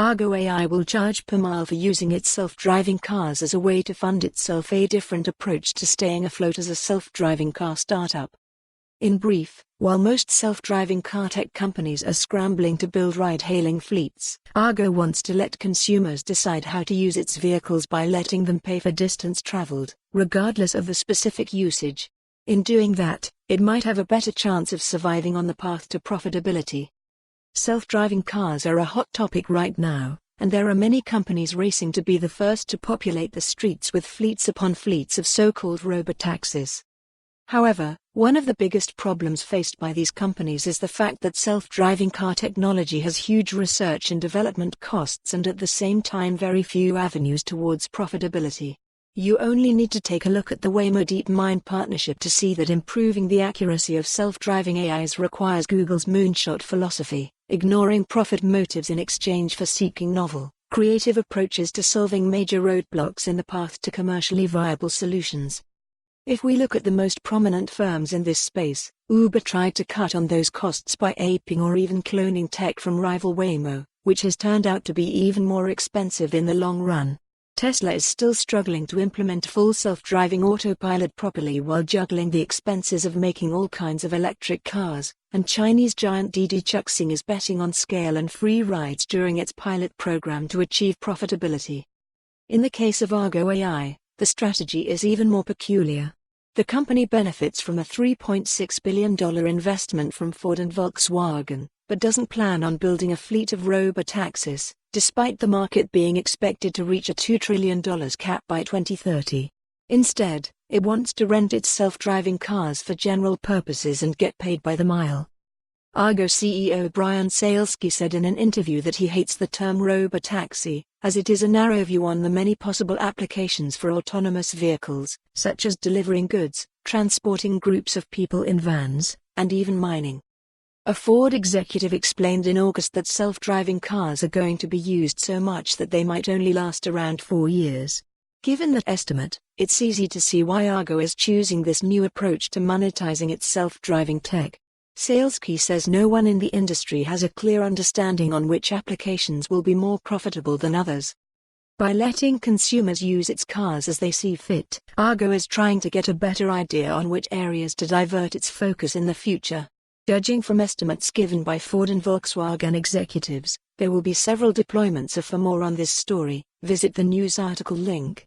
Argo AI will charge per mile for using its self-driving cars as a way to fund itself, a different approach to staying afloat as a self-driving car startup. In brief, while most self-driving car tech companies are scrambling to build ride-hailing fleets, Argo wants to let consumers decide how to use its vehicles by letting them pay for distance traveled, regardless of the specific usage. In doing that, it might have a better chance of surviving on the path to profitability. Self-driving cars are a hot topic right now, and there are many companies racing to be the first to populate the streets with fleets upon fleets of so-called robotaxis. However, one of the biggest problems faced by these companies is the fact that self-driving car technology has huge research and development costs and at the same time very few avenues towards profitability. You only need to take a look at the Waymo-DeepMind partnership to see that improving the accuracy of self-driving AIs requires Google's moonshot philosophy, ignoring profit motives in exchange for seeking novel, creative approaches to solving major roadblocks in the path to commercially viable solutions. If we look at the most prominent firms in this space, Uber tried to cut on those costs by aping or even cloning tech from rival Waymo, which has turned out to be even more expensive in the long run. Tesla is still struggling to implement full self-driving autopilot properly while juggling the expenses of making all kinds of electric cars, and Chinese giant Didi Chuxing is betting on scale and free rides during its pilot program to achieve profitability. In the case of Argo AI, the strategy is even more peculiar. The company benefits from a $3.6 billion investment from Ford and Volkswagen, but doesn't plan on building a fleet of robotaxis, despite the market being expected to reach a $2 trillion cap by 2030. Instead, it wants to rent its self-driving cars for general purposes and get paid by the mile. Argo CEO Brian Salesky said in an interview that he hates the term robotaxi, as it is a narrow view on the many possible applications for autonomous vehicles, such as delivering goods, transporting groups of people in vans, and even mining. A Ford executive explained in August that self-driving cars are going to be used so much that they might only last around 4 years. Given that estimate, it's easy to see why Argo is choosing this new approach to monetizing its self-driving tech. Salesky says no one in the industry has a clear understanding on which applications will be more profitable than others. By letting consumers use its cars as they see fit, Argo is trying to get a better idea on which areas to divert its focus in the future. Judging from estimates given by Ford and Volkswagen executives, there will be several deployments. For more on this story, visit the news article link.